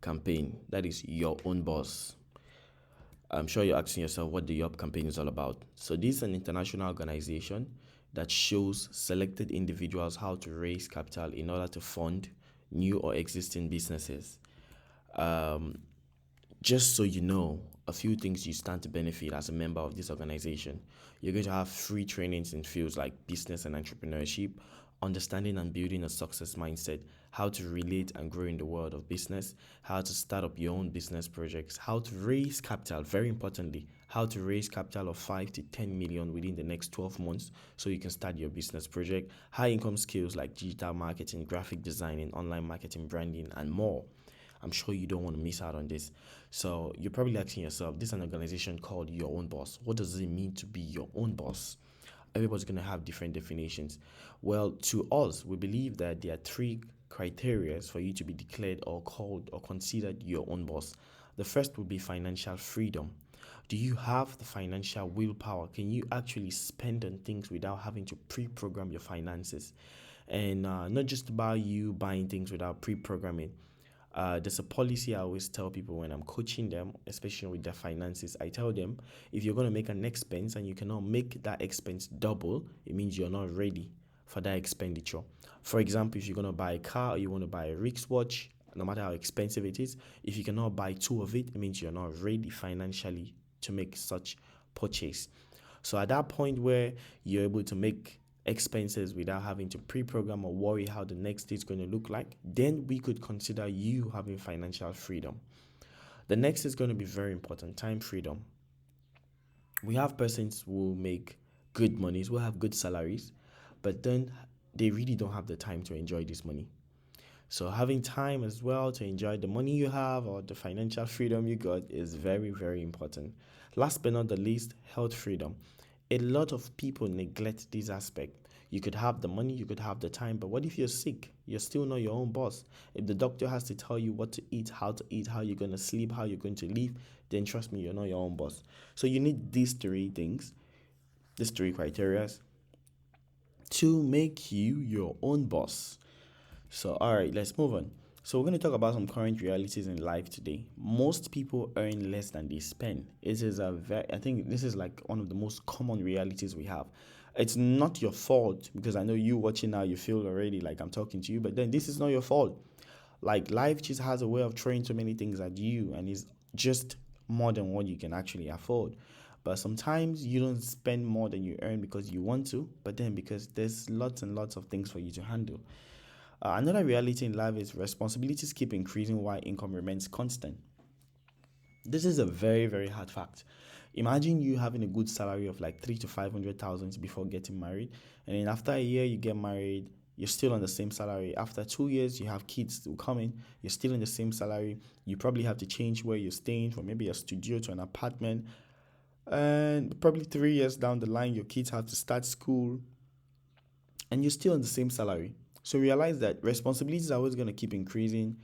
campaign, that is your own boss. I'm sure you're asking yourself what the YOP campaign is all about. So this is an international organization that shows selected individuals how to raise capital in order to fund new or existing businesses. Um, just so you know, a few things you stand to benefit as a member of this organization. You're going to have free trainings in fields like business and entrepreneurship, understanding and building a success mindset, how to relate and grow in the world of business, how to start up your own business projects, how to raise capital, very importantly, how to raise capital of 5 to 10 million within the next 12 months so you can start your business project, high income skills like digital marketing, graphic designing, online marketing, branding, and more. I'm sure you don't want to miss out on this. So you're probably asking yourself, this is an organization called Your Own Boss. What does it mean to be your own boss? Everybody's going to have different definitions. Well, to us, we believe that there are three criteria for you to be declared or called or considered your own boss. The first would be financial freedom. Do you have the financial willpower? Can you actually spend on things without having to pre-program your finances? And not just about you buying things without pre-programming. There's a policy I always tell people when I'm coaching them, especially with their finances. I tell them, if you're going to make an expense and you cannot make that expense double, it means you're not ready for that expenditure. For example, if you're going to buy a car or you want to buy a wristwatch, no matter how expensive it is, if you cannot buy two of it, it means you're not ready financially to make such purchase. So at that point where you're able to make expenses without having to pre-program or worry how the next day is going to look like, then we could consider you having financial freedom. The next is going to be very important, time freedom. We have persons who make good monies, who have good salaries, but then they really don't have the time to enjoy this money. So having time as well to enjoy the money you have or the financial freedom you got is very, very important. Last but not the least, health freedom. A lot of people neglect this aspect. You could have the money, you could have the time, but what if you're sick? You're still not your own boss. If the doctor has to tell you what to eat, how you're going to sleep, how you're going to live, then trust me, you're not your own boss. So you need these three things, these three criteria to make you your own boss. So, all right, let's move on. So, we're going to talk about some current realities in life today. Most people earn less than they spend. I think this is like one of the most common realities we have. It's not your fault because I know you watching now, you feel already like I'm talking to you, but then this is not your fault. Like, life just has a way of throwing so many things at you, and it's just more than what you can actually afford. But sometimes you don't spend more than you earn because you want to, but then because there's lots and lots of things for you to handle. Another reality in life is responsibilities keep increasing while income remains constant. This is a very, very hard fact. Imagine you having a good salary of like 3 to 500,000 before getting married, and then after a year you get married, you're still on the same salary. After 2 years, you have kids still coming, you're still in the same salary. You probably have to change where you're staying from maybe a studio to an apartment, and probably 3 years down the line, your kids have to start school, and you're still on the same salary. So realize that responsibilities are always going to keep increasing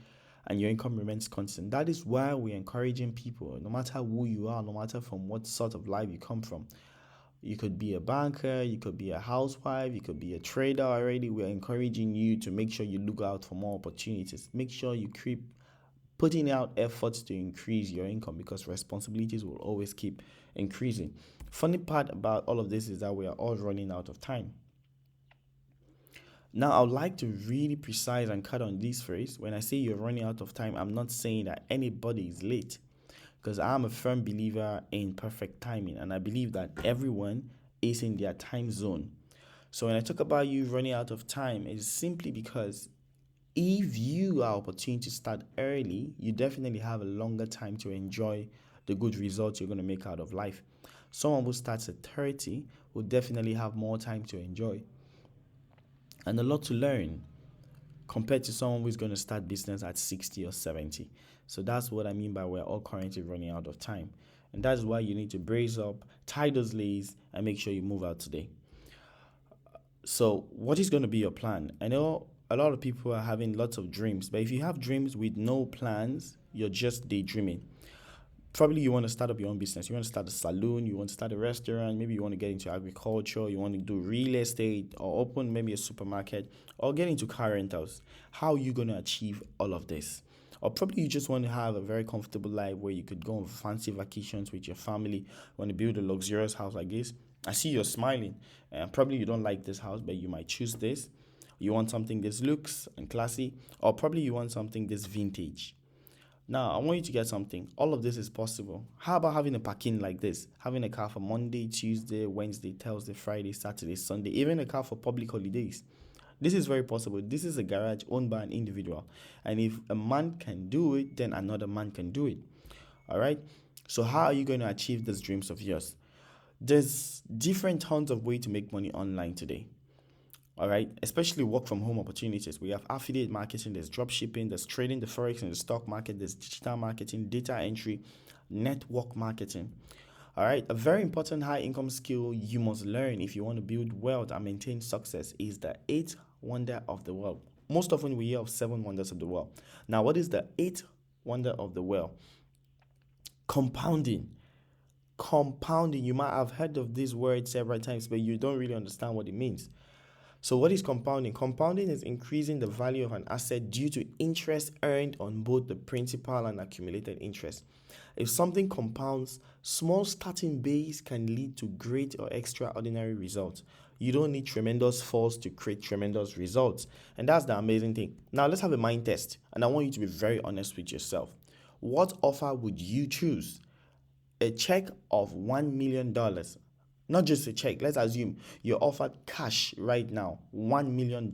and your income remains constant. That is why we're encouraging people, no matter who you are, no matter from what sort of life you come from. You could be a banker, you could be a housewife, you could be a trader already. We're encouraging you to make sure you look out for more opportunities. Make sure you keep putting out efforts to increase your income because responsibilities will always keep increasing. Funny part about all of this is that we are all running out of time. Now, I would like to really precise and cut on this phrase. When I say you're running out of time, I'm not saying that anybody is late because I'm a firm believer in perfect timing, and I believe that everyone is in their time zone. So when I talk about you running out of time, it's simply because if you are opportune to start early, you definitely have a longer time to enjoy the good results you're going to make out of life. Someone who starts at 30 will definitely have more time to enjoy and a lot to learn compared to someone who's going to start business at 60 or 70. So that's what I mean by we're all currently running out of time. And that's why you need to brace up, tie those laces, and make sure you move out today. So what is going to be your plan? I know a lot of people are having lots of dreams, but if you have dreams with no plans, you're just daydreaming. Probably you want to start up your own business. You want to start a salon, you want to start a restaurant, maybe you want to get into agriculture, you want to do real estate or open maybe a supermarket or get into car rentals. How are you going to achieve all of this? Or probably you just want to have a very comfortable life where you could go on fancy vacations with your family. You want to build a luxurious house like this. I see you're smiling. And probably you don't like this house, but you might choose this. You want something this looks and classy, or probably you want something this vintage. Now, I want you to get something. All of this is possible. How about having a parking like this? Having a car for Monday, Tuesday, Wednesday, Thursday, Friday, Saturday, Sunday, even a car for public holidays. This is very possible. This is a garage owned by an individual. And if a man can do it, then another man can do it. All right? So how are you going to achieve these dreams of yours? There's different tons of ways to make money online today. All right, especially work from home opportunities. We have affiliate marketing, there's drop shipping, there's trading the forex and the stock market, there's digital marketing, data entry, network marketing. All right, a very important high income skill you must learn if you want to build wealth and maintain success is the eighth wonder of the world. Most often we hear of seven wonders of the world. Now, what is the eighth wonder of the world? Compounding. Compounding. You might have heard of this word several times, but you don't really understand what it means. So what is compounding? Compounding is increasing the value of an asset due to interest earned on both the principal and accumulated interest. If something compounds, small starting base can lead to great or extraordinary results. You don't need tremendous force to create tremendous results. And that's the amazing thing. Now let's have a mind test. And I want you to be very honest with yourself. What offer would you choose? A check of $1 million. Not just a check. Let's assume you're offered cash right now, $1 million,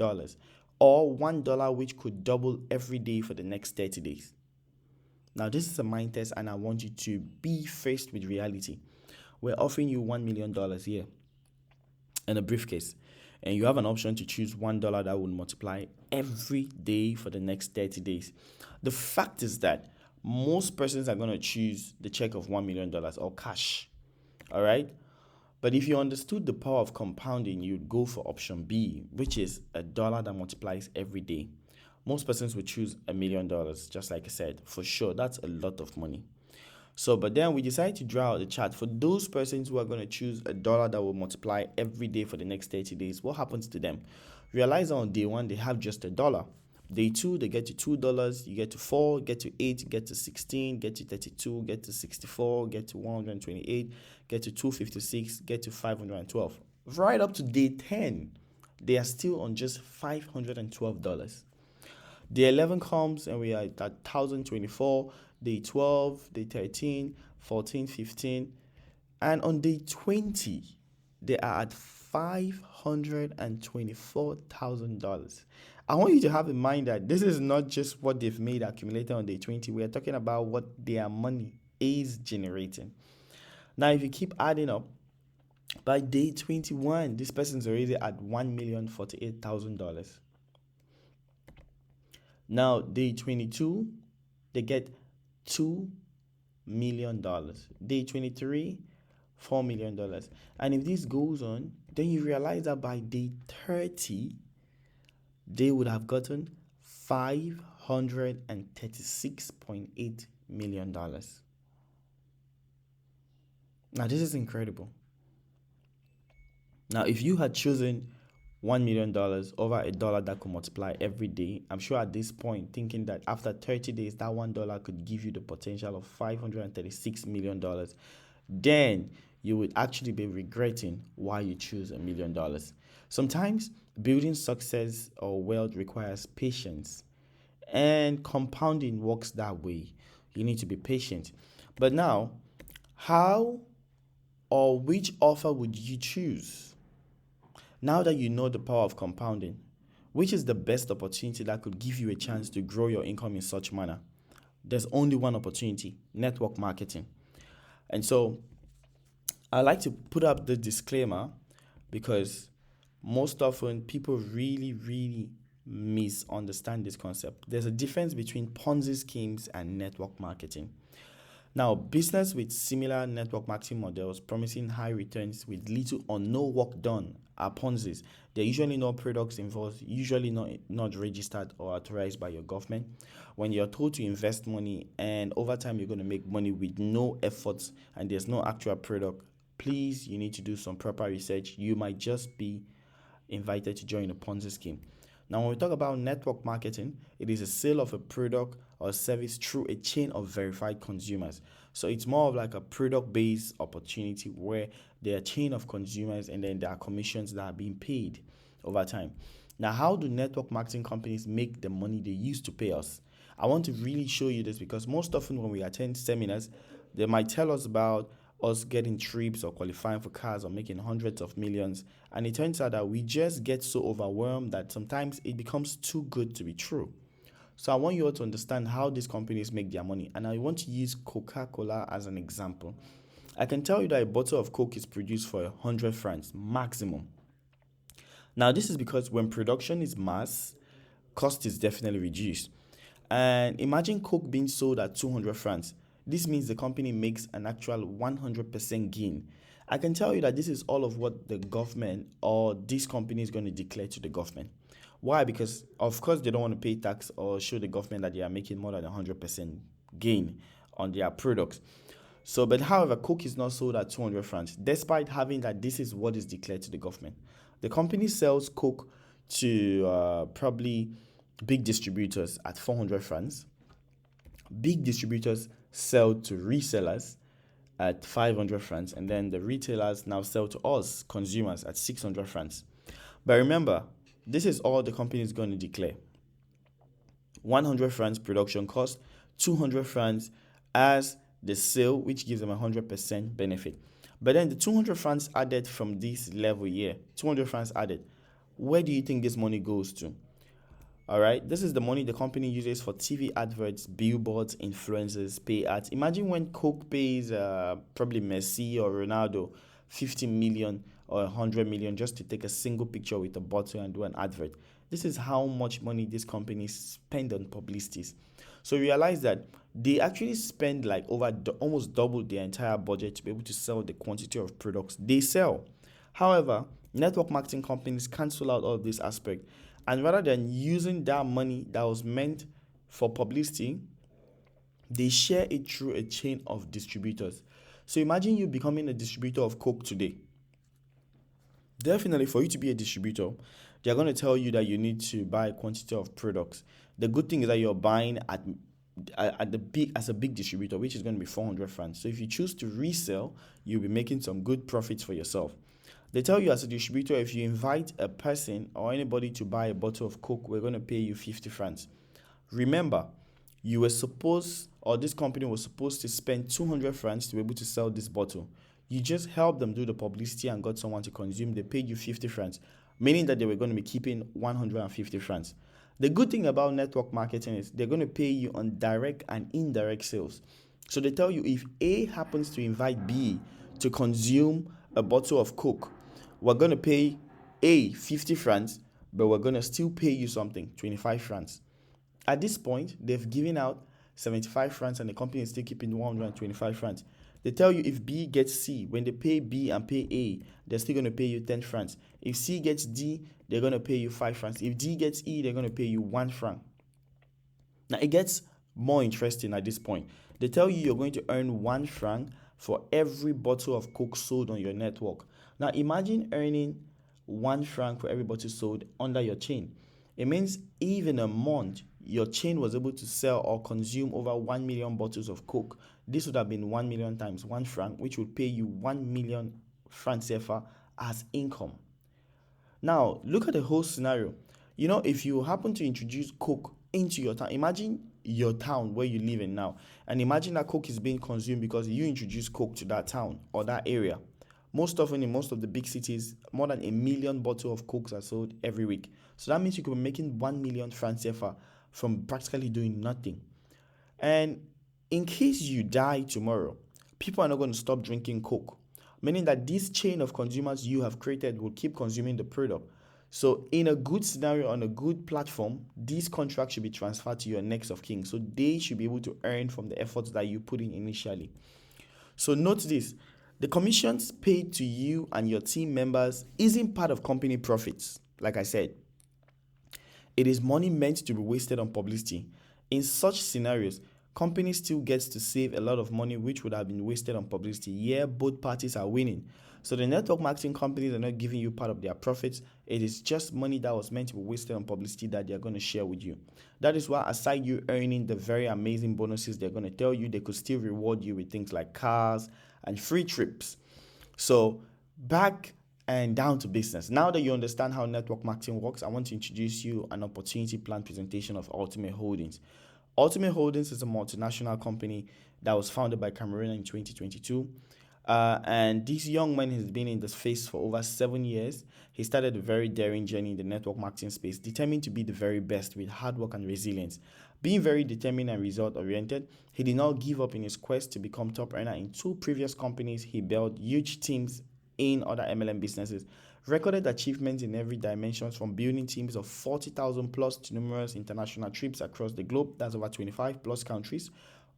or $1 which could double every day for the next 30 days. Now, this is a mind test, and I want you to be faced with reality. We're offering you $1 million here in a briefcase, and you have an option to choose $1 that will multiply every day for the next 30 days. The fact is that most persons are going to choose the check of $1 million or cash. All right? But if you understood the power of compounding, you'd go for option B, which is a dollar that multiplies every day. Most persons would choose $1 million, just like I said. For sure, that's a lot of money. So, but then we decided to draw out the chart for those persons who are going to choose a dollar that will multiply every day for the next 30 days. What happens to them? Realize on day one, they have just a dollar. Day two, they get to $2, you get to 4, get to 8, get to 16, get to 32, get to 64, get to 128, get to 256, get to 512. Right up to day 10, they are still on just $512. Day 11 comes and we are at 1,024, day 12, day 13, 14, 15, and on day 20, they are at $524,000. I want you to have in mind that this is not just what they've made accumulated on day 20. We are talking about what their money is generating. Now, if you keep adding up, by day 21, this person's already at $1,048,000. Now, day 22, they get $2 million. Day 23, $4 million. And if this goes on, then you realize that by day 30, they would have gotten $536.8 million. Now, this is incredible. Now, if you had chosen $1 million over a dollar that could multiply every day, I'm sure at this point, thinking that after 30 days, that $1 could give you the potential of $536 million, then you would actually be regretting why you choose $1 million. Sometimes building success or wealth requires patience, and compounding works that way. You need to be patient. But now, how or which offer would you choose? Now that you know the power of compounding, which is the best opportunity that could give you a chance to grow your income in such manner? There's only one opportunity: network marketing. And so I like to put up the disclaimer because most often people really misunderstand this concept. There's a difference between Ponzi schemes and network marketing. Now, business with similar network marketing models promising high returns with little or no work done are Ponzi's. There are usually no products involved, usually not registered or authorized by your government. When you're told to invest money and over time you're going to make money with no efforts and there's no actual product, please, you need to do some proper research. You might just be invited to join a Ponzi scheme. Now, when we talk about network marketing, it is a sale of a product or service through a chain of verified consumers. So it's more of like a product-based opportunity where there are a chain of consumers and then there are commissions that are being paid over time. Now, how do network marketing companies make the money they used to pay us? I want to really show you this because most often when we attend seminars, they might tell us about us getting trips or qualifying for cars or making hundreds of millions. And it turns out that we just get so overwhelmed that sometimes it becomes too good to be true. So I want you all to understand how these companies make their money. And I want to use Coca-Cola as an example. I can tell you that a bottle of Coke is produced for 100 francs maximum. Now, this is because when production is mass, cost is definitely reduced. And imagine Coke being sold at 200 francs. This means the company makes an actual 100% gain. I can tell you that this is all of what the government or this company is going to declare to the government. Why? Because, of course, they don't want to pay tax or show the government that they are making more than 100% gain on their products. So, but however, Coke is not sold at 200 francs, despite having that this is what is declared to the government. The company sells Coke to probably big distributors at 400 francs. Big distributors sell to resellers at 500 francs, and then the retailers now sell to us, consumers, at 600 francs. But remember, this is all the company is going to declare. 100 francs production cost, 200 francs as the sale, which gives them 100% benefit. But then the 200 francs added from this level here, 200 francs added, where do you think this money goes to? All right, this is the money the company uses for TV adverts, billboards, influencers, pay ads. Imagine when Coke pays probably Messi or Ronaldo 50 million or 100 million just to take a single picture with a bottle and do an advert. This is how much money these companies spend on publicities. So realize that they actually spend like almost double their entire budget to be able to sell the quantity of products they sell. However, network marketing companies cancel out all of this aspect, and rather than using that money that was meant for publicity, they share it through a chain of distributors. So imagine you becoming a distributor of Coke today. Definitely, for you to be a distributor, they're going to tell you that you need to buy a quantity of products. The good thing is that you're buying at the big as a big distributor, which is going to be 400 francs. So if you choose to resell, you'll be making some good profits for yourself. They tell you as a distributor, if you invite a person or anybody to buy a bottle of Coke, we're going to pay you 50 francs. Remember, you were supposed, or this company was supposed to spend 200 francs to be able to sell this bottle. You just helped them do the publicity and got someone to consume. They paid you 50 francs, meaning that they were going to be keeping 150 francs. The good thing about network marketing is they're going to pay you on direct and indirect sales. So they tell you if A happens to invite B to consume a bottle of Coke, we're going to pay A 50 francs, but we're going to still pay you something, 25 francs. At this point, they've given out 75 francs and the company is still keeping 125 francs. They tell you if B gets C, when they pay B and pay A, they're still going to pay you 10 francs. If C gets D, they're going to pay you 5 francs. If D gets E, they're going to pay you 1 franc. Now, it gets more interesting at this point. They tell you you're going to earn 1 franc for every bottle of Coke sold on your network. Now, imagine earning 1 franc for every bottle sold under your chain. It means even a month, your chain was able to sell or consume over 1 million bottles of Coke. This would have been 1 million times 1 franc, which would pay you 1 million francs CFA as income. Now, look at the whole scenario. You know, if you happen to introduce Coke into your town, imagine your town where you live in now, and imagine that Coke is being consumed because you introduced Coke to that town or that area. Most often in most of the big cities, more than 1 million bottles of Cokes are sold every week. So that means you could be making 1 million francs CFA from practically doing nothing. And in case you die tomorrow, people are not going to stop drinking Coke, meaning that this chain of consumers you have created will keep consuming the product. So in a good scenario, on a good platform, these contracts should be transferred to your next of kin. So they should be able to earn from the efforts that you put in initially. So note this, the commissions paid to you and your team members isn't part of company profits. Like I said, it is money meant to be wasted on publicity. In such scenarios, company still gets to save a lot of money which would have been wasted on publicity. Yeah, both parties are winning. So the network marketing companies are not giving you part of their profits. It is just money that was meant to be wasted on publicity that they're going to share with you. That is why, aside you earning the very amazing bonuses, they're going to tell you they could still reward you with things like cars and free trips. So back and down to business. Now that you understand how network marketing works, I want to introduce you an opportunity plan presentation of Ultimate Holdings. Ultimate Holdings is a multinational company that was founded by Cameroon in 2022. And this young man has been in this space for over 7 years. He started a very daring journey in the network marketing space, determined to be the very best with hard work and resilience. Being very determined and result-oriented, he did not give up in his quest to become top earner in 2 previous companies. He built huge teams in other MLM businesses, recorded achievements in every dimension, from building teams of 40,000 plus to numerous international trips across the globe, that's over 25 plus countries,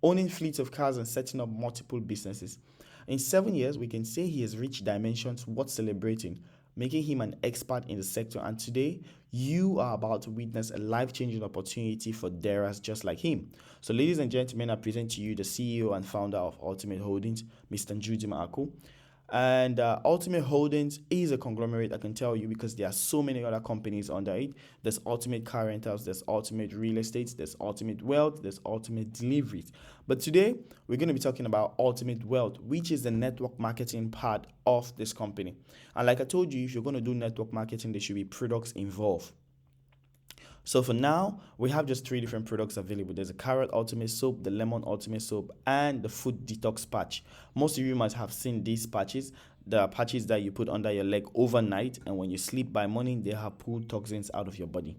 owning fleets of cars and setting up multiple businesses. In 7 years, we can say he has reached dimensions worth celebrating, making him an expert in the sector. And today, you are about to witness a life-changing opportunity for darers just like him. So, ladies and gentlemen, I present to you the CEO and founder of Ultimate Holdings, Mr. Nju Dima Ako. And Ultimate Holdings is a conglomerate, I can tell you, because there are so many other companies under it. There's Ultimate Car Rentals, there's Ultimate Real Estate, there's Ultimate Wealth, there's Ultimate Deliveries. But today, we're going to be talking about Ultimate Wealth, which is the network marketing part of this company. And like I told you, if you're going to do network marketing, there should be products involved. So for now, we have just 3 different products available. There's a carrot ultimate soap, the lemon ultimate soap, and the foot detox patch. Most of you might have seen these patches. The patches that you put under your leg overnight, and when you sleep by morning, they have pulled toxins out of your body.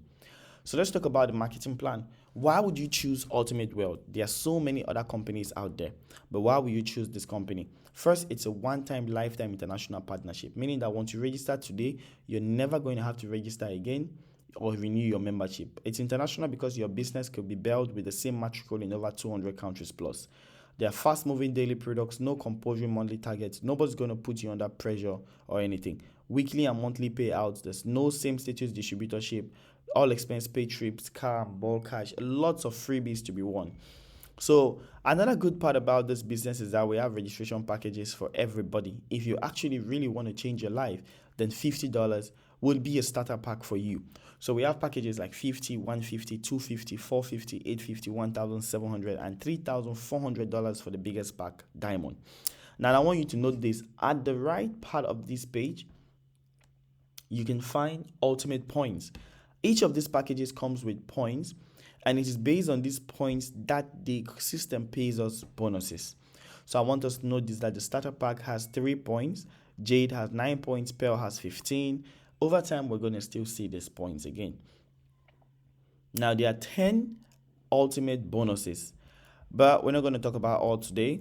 So let's talk about the marketing plan. Why would you choose Ultimate Wealth? There are so many other companies out there, but why would you choose this company? First, it's a one-time lifetime international partnership, meaning that once you register today, you're never going to have to register again or renew your membership. It's international because your business could be built with the same matricule in over 200 countries plus. They are fast-moving daily products, no compulsory monthly targets. Nobody's going to put you under pressure or anything. Weekly and monthly payouts. There's no same status distributorship. All expense paid trips, car, bulk cash, lots of freebies to be won. So another good part about this business is that we have registration packages for everybody. If you actually really want to change your life, then $50 will be a starter pack for you. So we have packages like 50, 150, 250, 450, 850, 1,700, and $3,400 for the biggest pack, Diamond. Now I want you to note this. At the right part of this page, you can find Ultimate Points. Each of these packages comes with points, and it is based on these points that the system pays us bonuses. So I want us to note this, that the starter pack has 3 points, Jade has 9 points, Pearl has 15. Over time, we're going to still see these points again. Now, there are 10 ultimate bonuses, but we're not going to talk about all today.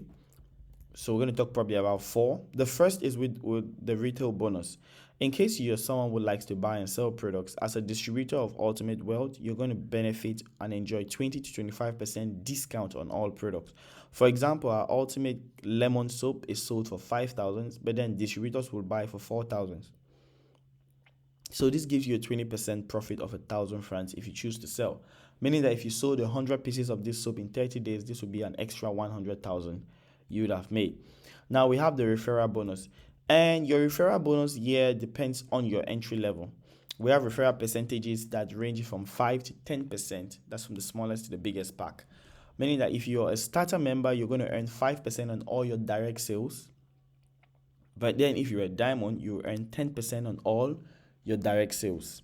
So we're going to talk probably about 4. The first is with the retail bonus. In case you're someone who likes to buy and sell products, as a distributor of Ultimate Wealth, you're going to benefit and enjoy 20 to 25% discount on all products. For example, our Ultimate Lemon Soap is sold for 5,000, but then distributors will buy for 4,000. So this gives you a 20% profit of 1,000 francs if you choose to sell. Meaning that if you sold 100 pieces of this soap in 30 days, this would be an extra 100,000 you would have made. Now we have the referral bonus. And your referral bonus here depends on your entry level. We have referral percentages that range from 5 to 10%. That's from the smallest to the biggest pack. Meaning that if you're a starter member, you're going to earn 5% on all your direct sales. But then if you're a diamond, you earn 10% on all your direct sales.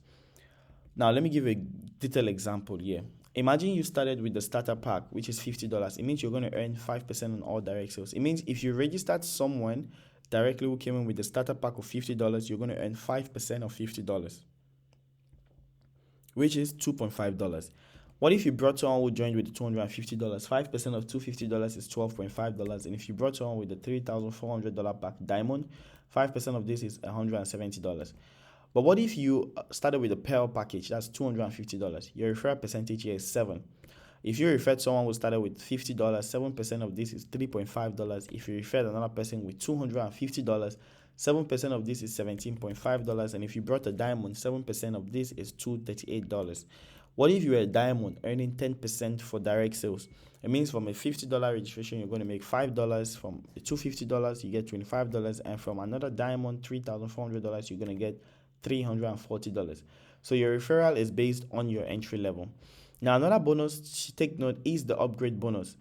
Now, let me give a detailed example here. Imagine you started with the starter pack, which is $50. It means you're going to earn 5% on all direct sales. It means if you registered someone directly who came in with the starter pack of $50, you're going to earn 5% of $50, which is $2.5. What if you brought someone who joined with the $250? 5% of $250 is $12.5. And if you brought someone with the $3,400 pack diamond, 5% of this is $170. But what if you started with the Pearl package? That's $250. Your referral percentage here is 7. If you referred someone who started with $50, 7% of this is $3.5. If you referred another person with $250, 7% of this is $17.5. And if you brought a diamond, 7% of this is $238. What if you're a diamond earning 10% for direct sales? It means from a $50 registration, you're going to make $5. From the $250, you get $25. And from another diamond, $3,400, you're going to get $340. So your referral is based on your entry level. Now, another bonus to take note is the upgrade bonus.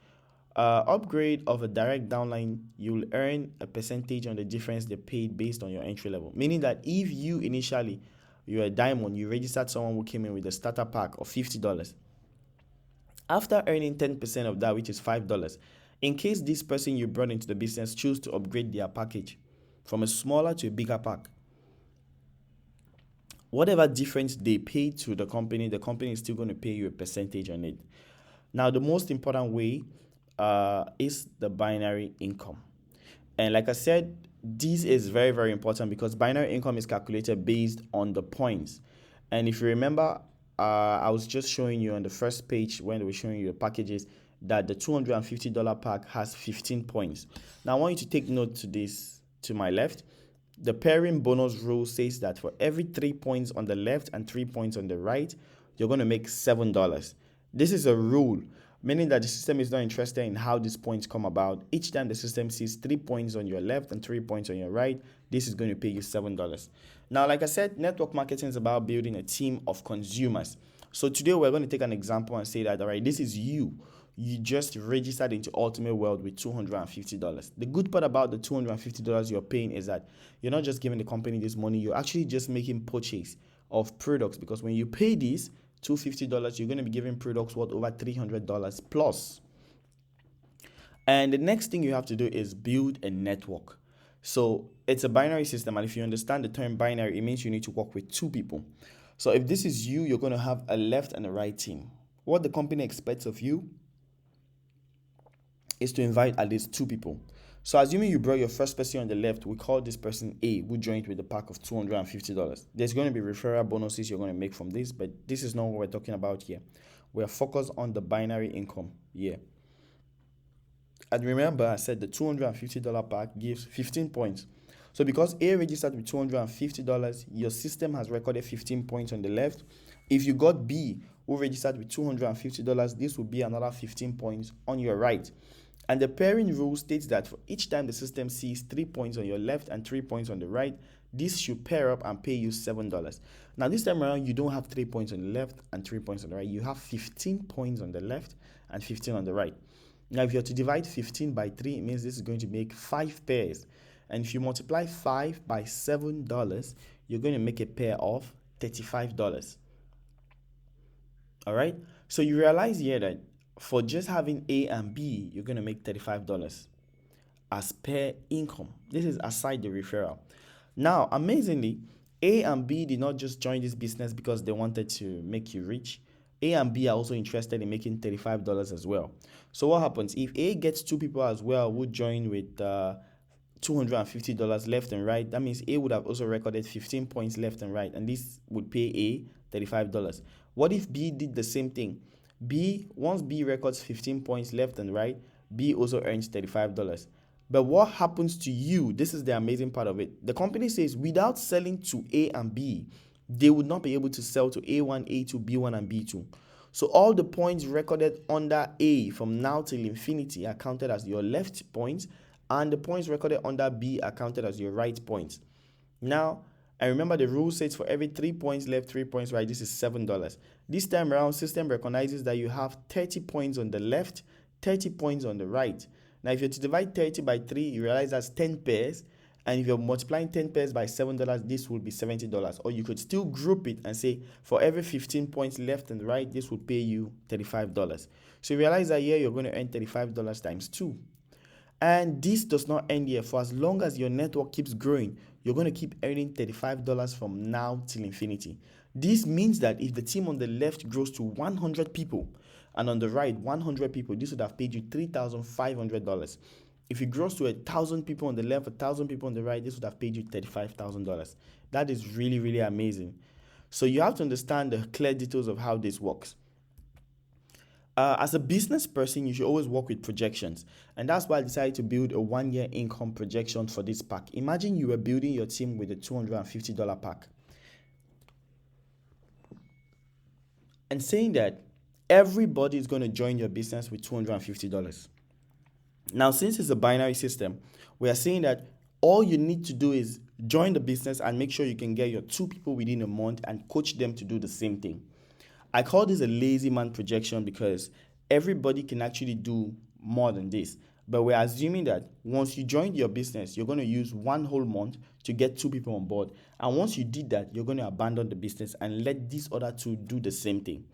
Upgrade of a direct downline, you'll earn a percentage on the difference they paid based on your entry level. Meaning that if you initially, you're a diamond, you registered someone who came in with a starter pack of $50. After earning 10% of that, which is $5, in case this person you brought into the business choose to upgrade their package from a smaller to a bigger pack, whatever difference they pay to the company is still going to pay you a percentage on it. Now, the most important way is the binary income. And like I said, this is very, very important because binary income is calculated based on the points. And if you remember, I was just showing you on the first page when they were showing you the packages that the $250 pack has 15 points. Now, I want you to take note to this to my left. The pairing bonus rule says that for every 3 points on the left and 3 points on the right, you're going to make $7. This is a rule, meaning that the system is not interested in how these points come about. Each time the system sees 3 points on your left and 3 points on your right, this is going to pay you $7. Now, like I said, network marketing is about building a team of consumers. So today we're going to take an example and say that, all right, this is you. You just registered into Ultimate World with $250. The good part about the $250 you're paying is that you're not just giving the company this money, you're actually just making purchase of products, because when you pay this $250, you're going to be giving products worth over $300 plus. And the next thing you have to do is build a network. So it's a binary system, and if you understand the term binary, it means you need to work with two people. So if this is you, you're going to have a left and a right team. What the company expects of you is to invite at least two people. So assuming you brought your first person on the left, we call this person A, who joined with a pack of $250. There's going to be referral bonuses you're going to make from this, but this is not what we're talking about here. We're focused on the binary income here. And remember, I said the $250 pack gives 15 points. So because A registered with $250, your system has recorded 15 points on the left. If you got B, who registered with $250, this will be another 15 points on your right. And the pairing rule states that for each time the system sees 3 points on your left and 3 points on the right, this should pair up and pay you $7. Now, this time around, you don't have 3 points on the left and 3 points on the right. You have 15 points on the left and 15 on the right. Now, if you're to divide 15 by 3, it means this is going to make 5 pairs. And if you multiply 5 by $7, you're going to make a pair of $35. All right? So you realize here that for just having A and B, you're going to make $35 as per income. This is aside the referral. Now, amazingly, A and B did not just join this business because they wanted to make you rich. A and B are also interested in making $35 as well. So what happens? If A gets two people as well who join with $250 left and right, that means A would have also recorded 15 points left and right, and this would pay A $35. What if B did the same thing? Once B records 15 points left and right, B also earns $35. But what happens to you? This is the amazing part of it. The company says without selling to A and B, they would not be able to sell to A1, A2, B1, and B2. So all the points recorded under A from now till infinity are counted as your left points, and the points recorded under B are counted as your right points. Now, and remember the rule says for every 3 points left, 3 points right, this is $7. This time around, system recognizes that you have 30 points on the left, 30 points on the right. Now, if you're to divide 30 by 3, you realize that's 10 pairs. And if you're multiplying 10 pairs by $7, this will be $70. Or you could still group it and say for every 15 points left and right, this will pay you $35. So you realize that here you're going to earn $35 times 2. And this does not end here. For as long as your network keeps growing, you're going to keep earning $35 from now till infinity. This means that if the team on the left grows to 100 people and on the right 100 people, this would have paid you $3,500. If it grows to 1,000 people on the left, 1,000 people on the right, this would have paid you $35,000. That is really, really amazing. So you have to understand the clear details of how this works. As a business person, you should always work with projections. And that's why I decided to build a 1-year income projection for this pack. Imagine you were building your team with a $250 pack. and saying that everybody is going to join your business with $250. Now, since it's a binary system, we are saying that all you need to do is join the business and make sure you can get your two people within a month and coach them to do the same thing. I call this a lazy man projection because everybody can actually do more than this. But we're assuming that once you join your business, you're going to use one whole month to get two people on board. And once you did that, you're going to abandon the business and let these other two do the same thing.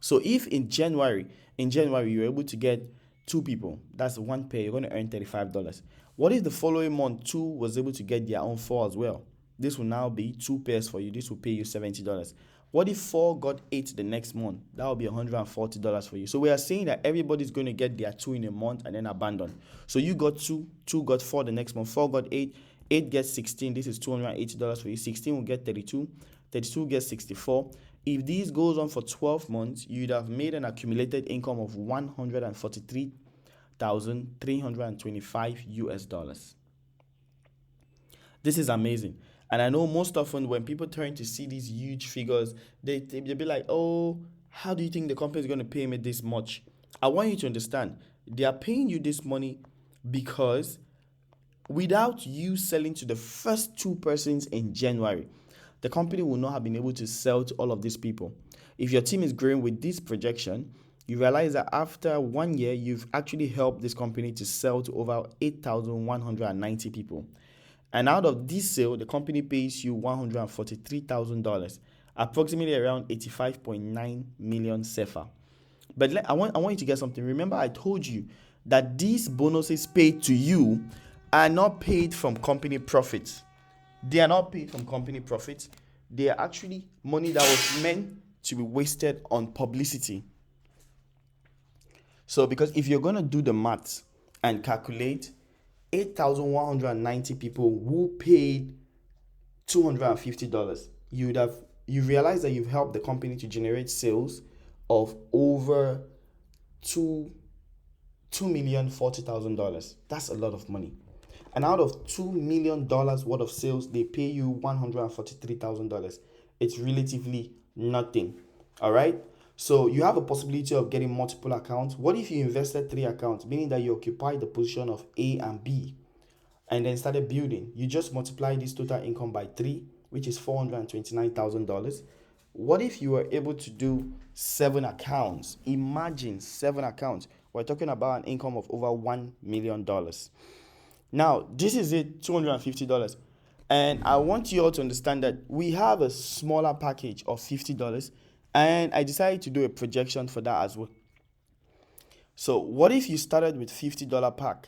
So if in January you're able to get two people, that's one pair, you're going to earn $35. What if the following month two was able to get their own four as well? This will now be two pairs for you. This will pay you $70. What if four got eight the next month? That will be $140 for you. So we are saying that everybody's going to get their two in a month and then abandon. So you got two, two got four the next month, four got eight, eight gets 16. This is $280 for you. 16 will get 32, 32 gets 64. If this goes on for 12 months, you'd have made an accumulated income of $143,325 US. This is amazing. And I know most often when people turn to see these huge figures, they'll be like, oh, how do you think the company is going to pay me this much? I want you to understand, they are paying you this money because without you selling to the first two persons in January, the company will not have been able to sell to all of these people. If your team is growing with this projection, you realize that after 1 year, you've actually helped this company to sell to over 8,190 people. And out of this sale, the company pays you $143,000, approximately around 85.9 million CFA. But I want you to get something. Remember, I told you that these bonuses paid to you are not paid from company profits. They are not paid from company profits. They are actually money that was meant to be wasted on publicity. So, because if you're going to do the maths and calculate 8,190 people who paid $250, you realize that you've helped the company to generate sales of over $2,040,000. That's a lot of money. And out of $2 million worth of sales, they pay you $143,000. It's relatively nothing. All right. So you have a possibility of getting multiple accounts. What if you invested 3 accounts, meaning that you occupy the position of A and B, and then started building? You just multiply this total income by 3, which is $429,000. What if you were able to do 7 accounts? Imagine 7 accounts. We're talking about an income of over $1 million. Now, this is it, $250. And I want you all to understand that we have a smaller package of $50, and I decided to do a projection for that as well. So what if you started with $50 pack,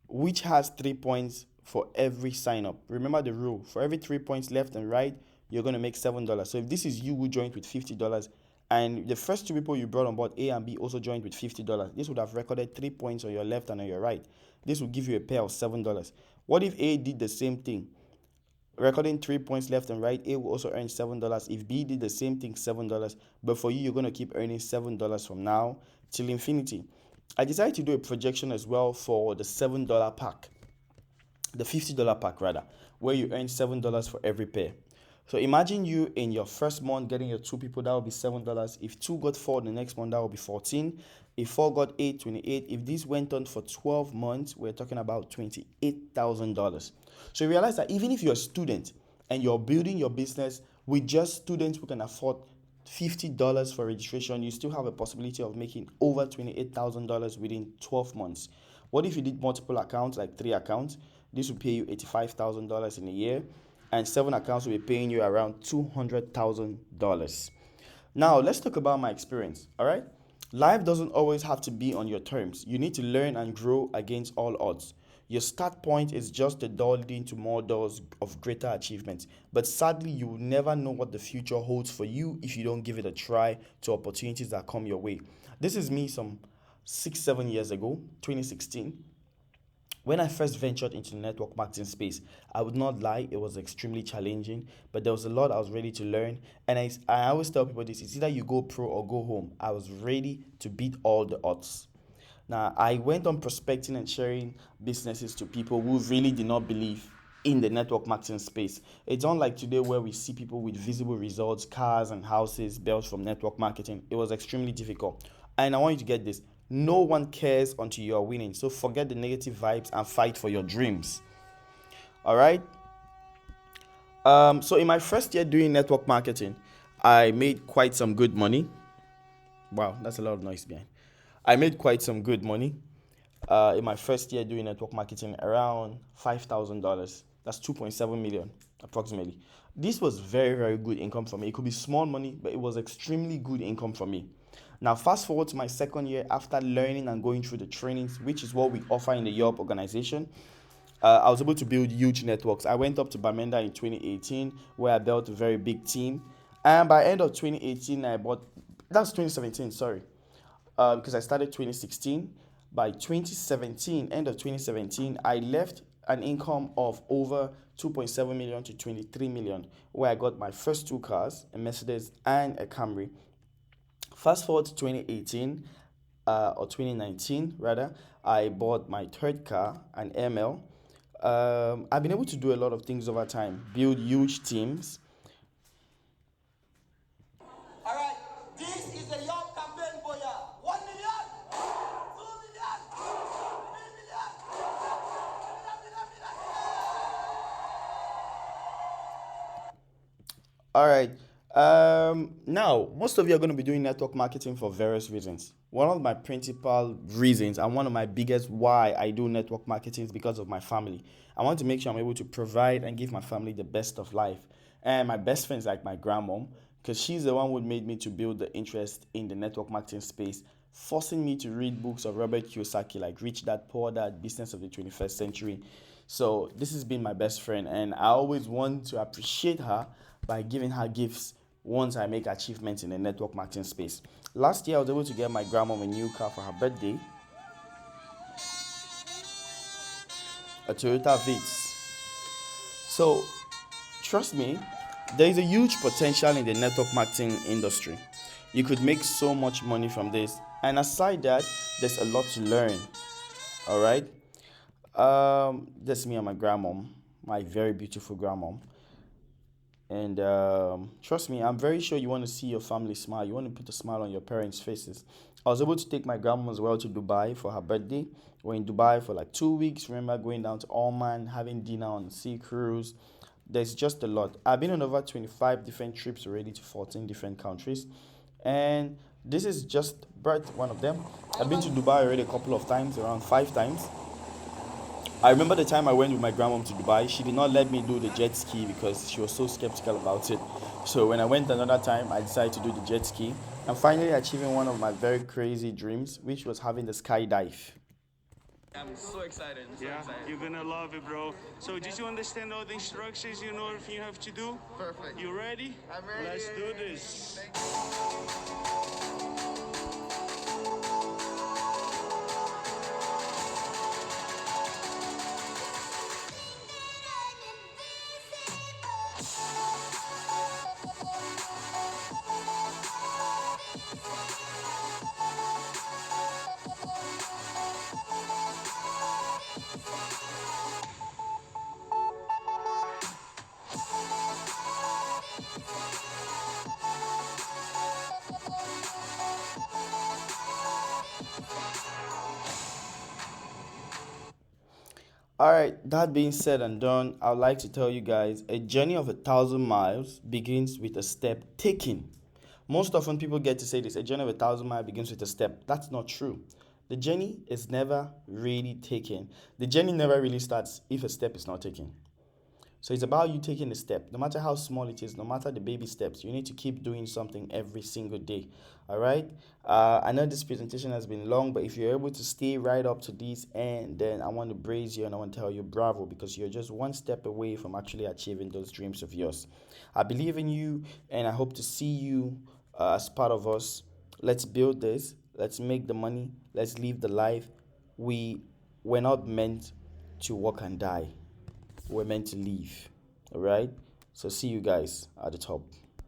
which has 3 points for every sign up? Remember the rule. For every 3 points left and right, you're going to make $7. So if this is you who joined with $50, and the first two people you brought on board, A and B, also joined with $50, this would have recorded 3 points on your left and on your right. This will give you a pair of $7. What if A did the same thing? Recording 3 points left and right, A will also earn $7. If B did the same thing, $7. But for you, you're going to keep earning $7 from now till infinity. I decided to do a projection as well for the $7 pack, the $50 pack rather, where you earn $7 for every pair. So imagine you in your first month getting your 2 people, that will be $7. If 2 got 4 the next month, that will be 14. If 4 got 8, 28. If this went on for 12 months, we're talking about $28,000. So you realize that even if you're a student and you're building your business with just students who can afford $50 for registration, you still have a possibility of making over $28,000 within 12 months. What if you did multiple accounts, like 3 accounts? This will pay you $85,000 in a year, and 7 accounts will be paying you around $200,000. Now, let's talk about my experience, all right? Life doesn't always have to be on your terms. You need to learn and grow against all odds. Your start point is just a door leading to more doors of greater achievements. But sadly, you will never know what the future holds for you if you don't give it a try to opportunities that come your way. This is me some 6-7 years ago, 2016. When I first ventured into the network marketing space, I would not lie, it was extremely challenging, but there was a lot I was ready to learn. And I always tell people this, it's either you go pro or go home. I was ready to beat all the odds. Now, I went on prospecting and sharing businesses to people who really did not believe in the network marketing space. It's unlike today where we see people with visible results, cars and houses built from network marketing. It was extremely difficult. And I want you to get this. No one cares until you are winning. So forget the negative vibes and fight for your dreams. All right. So in my first year doing network marketing, I made quite some good money. Wow, that's a lot of noise behind. I made quite some good money. In my first year doing network marketing, around $5,000. That's 2.7 million approximately. This was very, very good income for me. It could be small money, but it was extremely good income for me. Now, fast forward to my second year after learning and going through the trainings, which is what we offer in the Europe organization. I was able to build huge networks. I went up to Bamenda in 2018, where I built a very big team. And by end of 2018, that's 2017, sorry, because I started 2016. By 2017, end of 2017, I left an income of over 2.7 million to 23 million, where I got my first two cars, a Mercedes and a Camry. Fast forward to 2018, or 2019 rather, I bought my third car, an ML. I've been able to do a lot of things over time, build huge teams. All right, this is a young campaign for you. 1 million, 2 million, 3 million. All right. Now, most of you are going to be doing network marketing for various reasons. One of my principal reasons and one of my biggest why I do network marketing is because of my family. I want to make sure I'm able to provide and give my family the best of life. And my best friends like my grandmom, because she's the one who made me to build the interest in the network marketing space, forcing me to read books of Robert Kiyosaki like Rich Dad Poor Dad, Business of the 21st Century. So this has been my best friend, and I always want to appreciate her by giving her gifts once I make achievements in the network marketing space. Last year, I was able to get my grandma a new car for her birthday, a Toyota Vitz. So, trust me, there is a huge potential in the network marketing industry. You could make so much money from this. And aside that, there's a lot to learn. All right. That's me and my grandmom, my very beautiful grandmom. And trust me, I'm very sure you want to see your family smile. You want to put a smile on your parents' faces. I was able to take my grandma as well to Dubai for her birthday. We're in Dubai for like 2 weeks. Remember going down to Oman, having dinner on the sea cruise. There's just a lot. I've been on over 25 different trips already to 14 different countries. And this is just one of them. I've been to Dubai already a couple of times, around 5 times. I remember the time I went with my grandmom to Dubai. She did not let me do the jet ski because she was so skeptical about it. So when I went another time, I decided to do the jet ski and finally achieving one of my very crazy dreams, which was having the skydive. I'm so excited. Yeah, you're gonna love it, bro. So did you understand all the instructions? You know everything you have to do? Perfect. You ready? I'm ready. Let's do this. All right, that being said and done, I'd like to tell you guys a journey of 1,000 miles begins with a step taken. Most often, people get to say this: a journey of 1,000 miles begins with a step. That's not true. The journey is never really taken. The journey never really starts if a step is not taken. So it's about you taking a step, no matter how small it is, no matter the baby steps. You need to keep doing something every single day. All right. I know this presentation has been long, but if you're able to stay right up to this end, then I want to praise you and I want to tell you bravo because you're just one step away from actually achieving those dreams of yours. I believe in you and I hope to see you as part of us. Let's build this. Let's make the money. Let's live the life. We were not meant to work and die. We're meant to live. All right. So see you guys at the top.